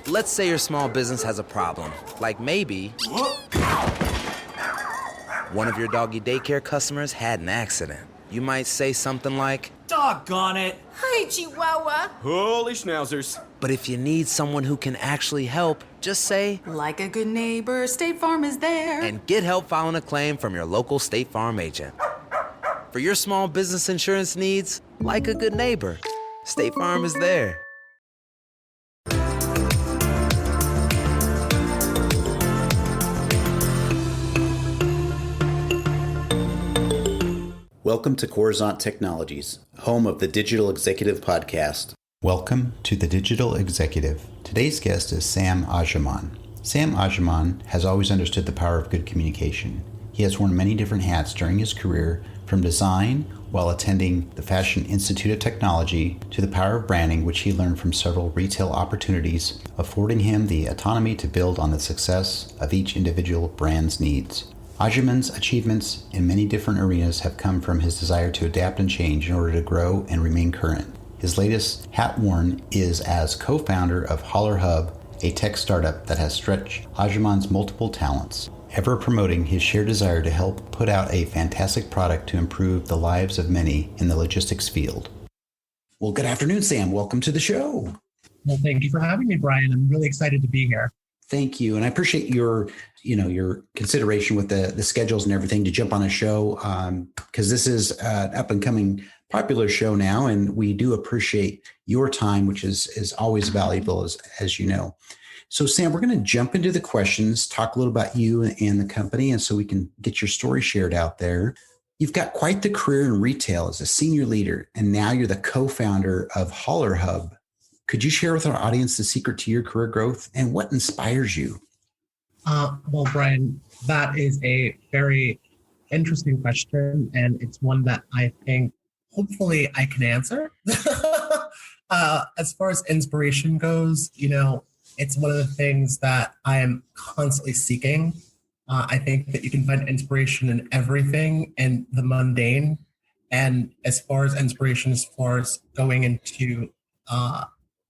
Let's say your small business has a problem, like maybe one of your doggy daycare customers had an accident. You might say something like, "Doggone it! Hi, Chihuahua!" Holy schnauzers. But if you need someone who can actually help, just say, "Like a good neighbor, State Farm is there." And get help filing a claim from your local State Farm agent. For your small business insurance needs, like a good neighbor, State Farm is there. Welcome to Coruzant Technologies, home of the Digital Executive Podcast. Welcome to the Digital Executive. Today's guest is Sam Ajaman. Sam Ajaman has always understood the power of good communication. He has worn many different hats during his career, from design while attending the Fashion Institute of Technology to the power of branding, which he learned from several retail opportunities, affording him the autonomy to build on the success of each individual brand's needs. Ajaman's achievements in many different arenas have come from his desire to adapt and change in order to grow and remain current. His latest hat worn is as co-founder of Holler Hub, a tech startup that has stretched Ajaman's multiple talents, ever promoting his shared desire to help put out a fantastic product to improve the lives of many in the logistics field. Well, good afternoon, Sam. Welcome to the show. Well, thank you for having me, Brian. I'm really excited to be here. Thank you. And I appreciate your consideration with the schedules and everything to jump on a show, because this is an up and coming popular show now. And we do appreciate your time, which is always valuable, as you know. So, Sam, we're going to jump into the questions, talk a little about you and the company, and so we can get your story shared out there. You've got quite the career in retail as a senior leader, and now you're the co-founder of Holler Hub. Could you share with our audience the secret to your career growth and what inspires you? Well, Brian, that is a very interesting question, and it's one that I think hopefully I can answer. As far as inspiration goes, it's one of the things that I am constantly seeking. I think that you can find inspiration in everything and the mundane. And as far as inspiration, as far as going into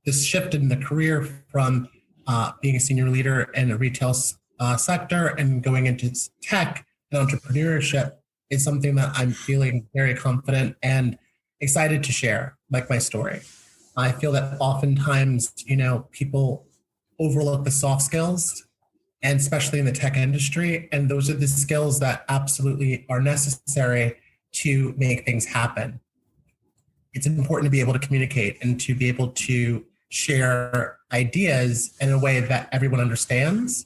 this shift in the career from being a senior leader in a retail sector and going into tech and entrepreneurship is something that I'm feeling very confident and excited to share, like my story. I feel that oftentimes, people overlook the soft skills, and especially in the tech industry. And those are the skills that absolutely are necessary to make things happen. It's important to be able to communicate and to be able to share ideas in a way that everyone understands.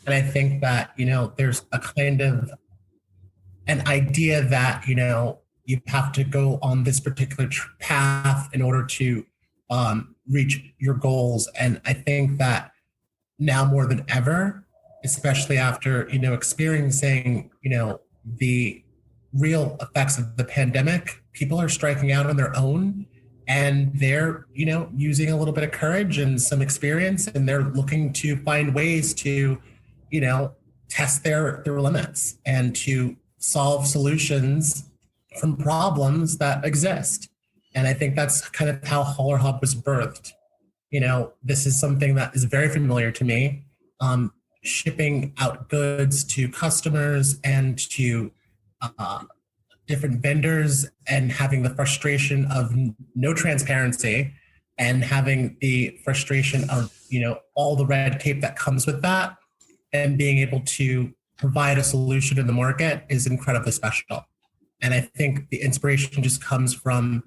And I think that, there's a kind of an idea that, you have to go on this particular path in order to reach your goals. And I think that now more than ever, especially after, experiencing, the real effects of the pandemic, people are striking out on their own, and they're, using a little bit of courage and some experience, and they're looking to find ways to, test their limits and to solve solutions from problems that exist. And I think that's kind of how Holler Hub was birthed. This is something that is very familiar to me. Shipping out goods to customers and to different vendors, and having the frustration of no transparency, and having the frustration of, all the red tape that comes with that, and being able to provide a solution in the market is incredibly special. And I think the inspiration just comes from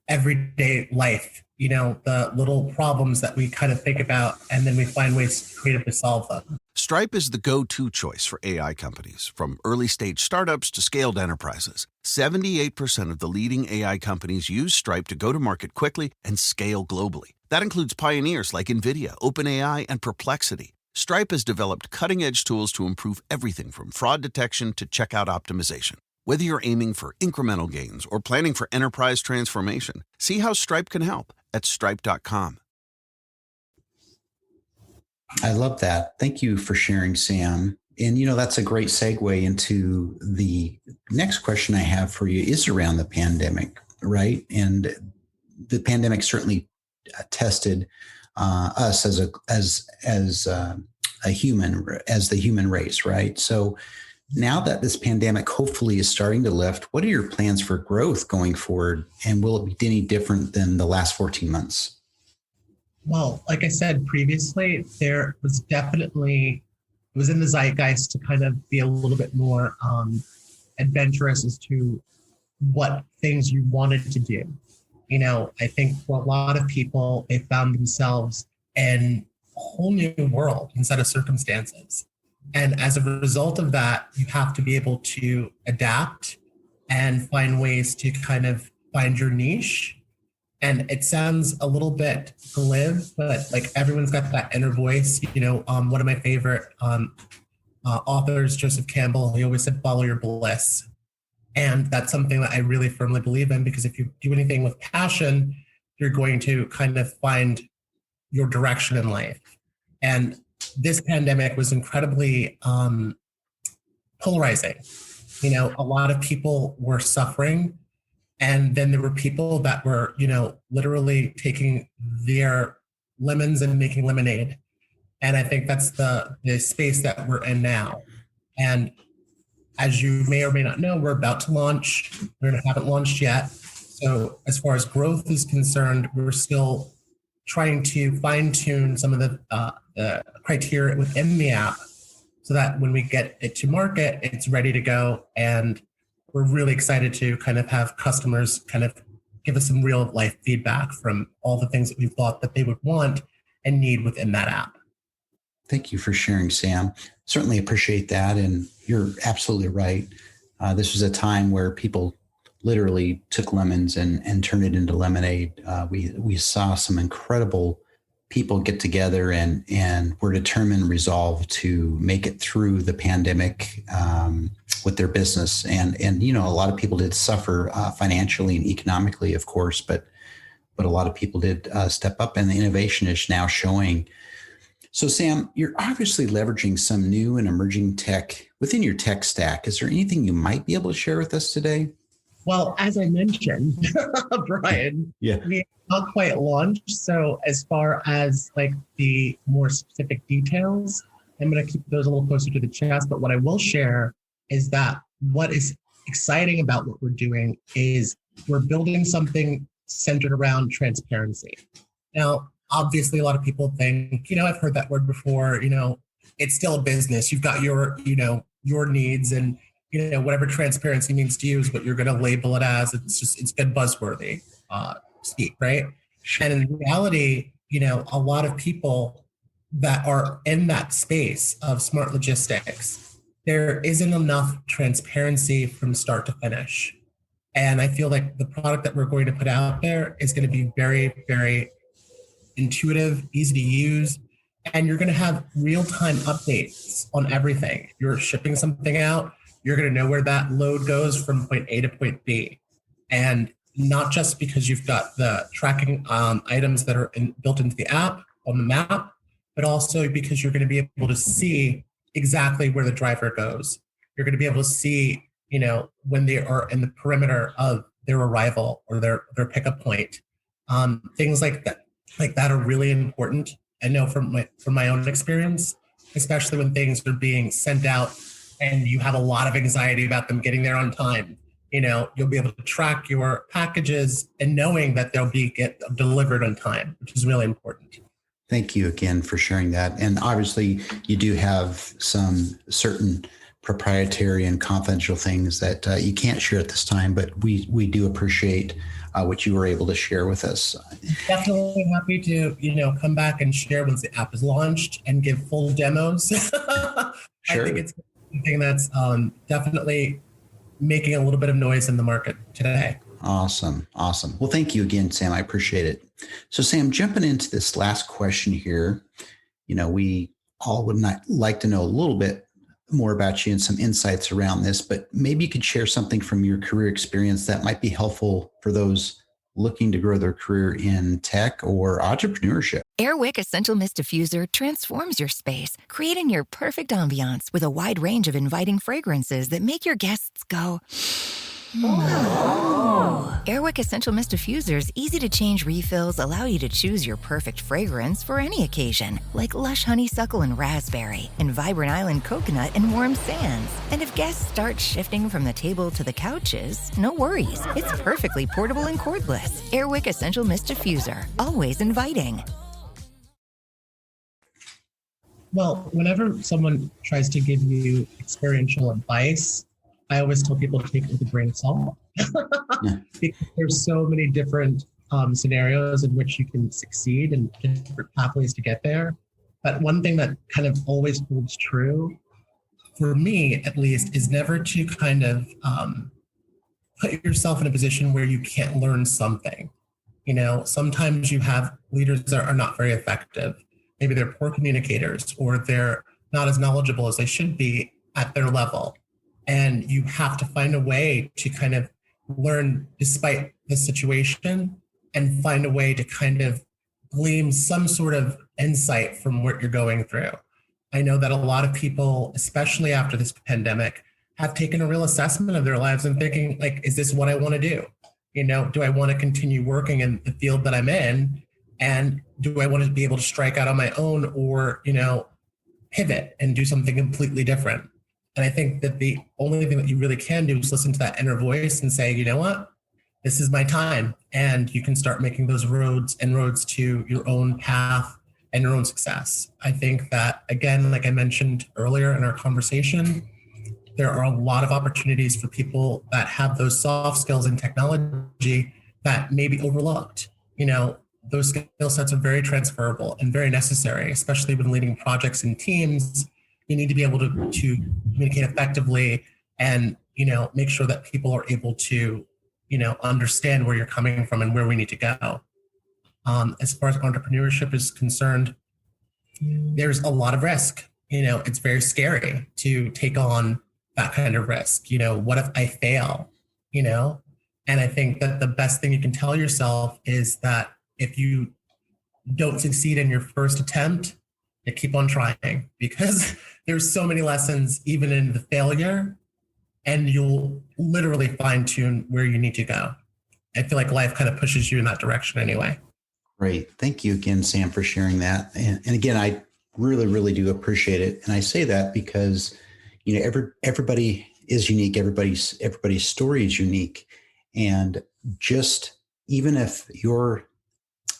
everyday life, the little problems that we kind of think about, and then we find ways to creatively solve them. Stripe is the go-to choice for AI companies, from early-stage startups to scaled enterprises. 78% of the leading AI companies use Stripe to go to market quickly and scale globally. That includes pioneers like NVIDIA, OpenAI, and Perplexity. Stripe has developed cutting-edge tools to improve everything from fraud detection to checkout optimization. Whether you're aiming for incremental gains or planning for enterprise transformation, see how Stripe can help at stripe.com. I love that. Thank you for sharing, Sam. And, that's a great segue into the next question I have for you is around the pandemic, right? And the pandemic certainly tested us as a human, as the human race, right? So now that this pandemic hopefully is starting to lift, what are your plans for growth going forward? And will it be any different than the last 14 months? Well, like I said previously, there was definitely, it was in the zeitgeist to kind of be a little bit more adventurous as to what things you wanted to do. You know, I think for a lot of people, they found themselves in a whole new world and set of circumstances. And as a result of that, you have to be able to adapt and find ways to kind of find your niche. And it sounds a little bit glib, but like everyone's got that inner voice. You know, one of my favorite authors, Joseph Campbell, he always said, follow your bliss. And that's something that I really firmly believe in, because if you do anything with passion, you're going to kind of find your direction in life. And this pandemic was incredibly polarizing. You know, a lot of people were suffering. And then there were people that were, you know, literally taking their lemons and making lemonade. And I think that's the space that we're in now. And as you may or may not know, we're about to launch. We haven't launched yet. So as far as growth is concerned, we're still trying to fine tune some of the criteria within the app so that when we get it to market, it's ready to go. And we're really excited to kind of have customers kind of give us some real life feedback from all the things that we thought that they would want and need within that app. Thank you for sharing, Sam. Certainly appreciate that. And you're absolutely right. This was a time where people literally took lemons and turned it into lemonade. We saw some incredible people get together and were determined and resolved to make it through the pandemic with their business. And you know, a lot of people did suffer financially and economically, of course, but a lot of people did step up, and the innovation is now showing. So Sam, you're obviously leveraging some new and emerging tech within your tech stack. Is there anything you might be able to share with us today? Well, as I mentioned, Brian, we have not quite launched. So as far as like the more specific details, I'm going to keep those a little closer to the chest. But what I will share is that what is exciting about what we're doing is we're building something centered around transparency. Now, obviously, a lot of people think, you know, I've heard that word before, you know, it's still a business. You've got your, you know, your needs, and, you know, whatever transparency means to you is what you're going to label it as. It's good buzzworthy speak, right? And in reality, you know, a lot of people that are in that space of smart logistics, there isn't enough transparency from start to finish. And I feel like the product that we're going to put out there is going to be very, very intuitive, easy to use, and you're going to have real-time updates on everything. You're shipping something out, you're going to know where that load goes from point A to point B. And not just because you've got the tracking items that are built into the app on the map, but also because you're going to be able to see exactly where the driver goes. You're going to be able to see, you know, when they are in the perimeter of their arrival or their pickup point. Things like that are really important. I know from my own experience, especially when things are being sent out and you have a lot of anxiety about them getting there on time. You know, you'll be able to track your packages and knowing that they'll get delivered on time, which is really important. Thank you again for sharing that. And obviously, you do have some certain proprietary and confidential things that you can't share at this time, but we do appreciate what you were able to share with us. Definitely happy to, you know, come back and share once the app is launched and give full demos. Sure. I think it's something that's definitely making a little bit of noise in the market today. Awesome. Well, thank you again, Sam. I appreciate it. So Sam, jumping into this last question here, you know, we all would like to know a little bit more about you and some insights around this, but maybe you could share something from your career experience that might be helpful for those looking to grow their career in tech or entrepreneurship. Airwick Essential Mist Diffuser transforms your space, creating your perfect ambiance with a wide range of inviting fragrances that make your guests go, Airwick Essential Mist Diffuser's easy-to-change refills allow you to choose your perfect fragrance for any occasion, like lush honeysuckle and raspberry, and vibrant island coconut and warm sands. And if guests start shifting from the table to the couches, no worries. It's perfectly portable and cordless. Airwick Essential Mist Diffuser, always inviting. Well, whenever someone tries to give you experiential advice, I always tell people to take it with a grain of salt. Because there's so many different scenarios in which you can succeed and different pathways to get there. But one thing that kind of always holds true, for me at least, is never to kind of put yourself in a position where you can't learn something. You know, sometimes you have leaders that are not very effective. Maybe they're poor communicators, or they're not as knowledgeable as they should be at their level. And you have to find a way to kind of learn despite the situation, and find a way to kind of glean some sort of insight from what you're going through. I know that a lot of people, especially after this pandemic, have taken a real assessment of their lives and thinking, like, is this what I want to do? You know, do I want to continue working in the field that I'm in? And do I want to be able to strike out on my own, or, you know, pivot and do something completely different? And I think that the only thing that you really can do is listen to that inner voice and say, you know what, this is my time. And you can start making those roads to your own path and your own success. I think that, again, like I mentioned earlier in our conversation, there are a lot of opportunities for people that have those soft skills in technology that may be overlooked. You know, those skill sets are very transferable and very necessary, especially when leading projects and teams. You need to be able to communicate effectively and, you know, make sure that people are able to, you know, understand where you're coming from and where we need to go. As far as entrepreneurship is concerned, there's a lot of risk. You know, it's very scary to take on that kind of risk. You know, what if I fail? You know, and I think that the best thing you can tell yourself is that if you don't succeed in your first attempt, you keep on trying, because there's so many lessons even in the failure, and you'll literally fine tune where you need to go. I feel like life kind of pushes you in that direction anyway. Great. Thank you again, Sam, for sharing that. And again, I really, really do appreciate it. And I say that because, you know, everybody is unique. Everybody's story is unique. And just even if your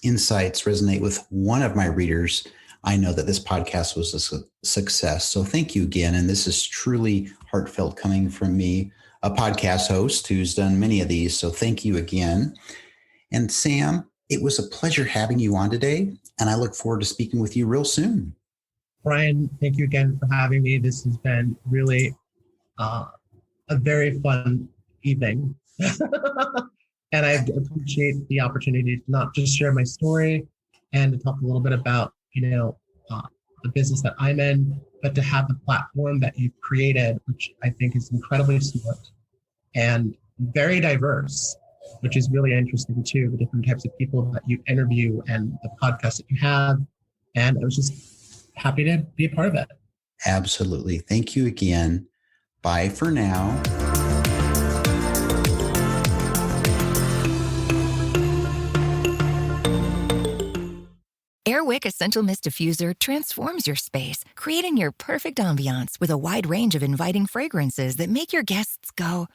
insights resonate with one of my readers, I know that this podcast was a success. So thank you again. And this is truly heartfelt coming from me, a podcast host who's done many of these. So thank you again. And Sam, it was a pleasure having you on today. And I look forward to speaking with you real soon. Brian, thank you again for having me. This has been really a very fun evening. And I appreciate the opportunity to not just share my story and to talk a little bit about, you know, the business that I'm in, but to have the platform that you've created, which I think is incredibly smart and very diverse, which is really interesting too, the different types of people that you interview and the podcast that you have. And I was just happy to be a part of it. Absolutely. Thank you again. Bye for now. Airwick Essential Mist Diffuser transforms your space, creating your perfect ambiance with a wide range of inviting fragrances that make your guests go,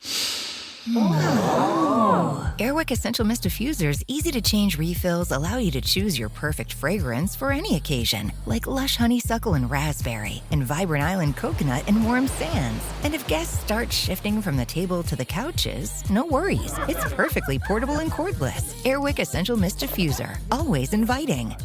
oh. Airwick Essential Mist Diffuser's easy-to-change refills allow you to choose your perfect fragrance for any occasion, like lush honeysuckle and raspberry, and vibrant island coconut and warm sands. And if guests start shifting from the table to the couches, no worries. It's perfectly portable and cordless. Airwick Essential Mist Diffuser, always inviting.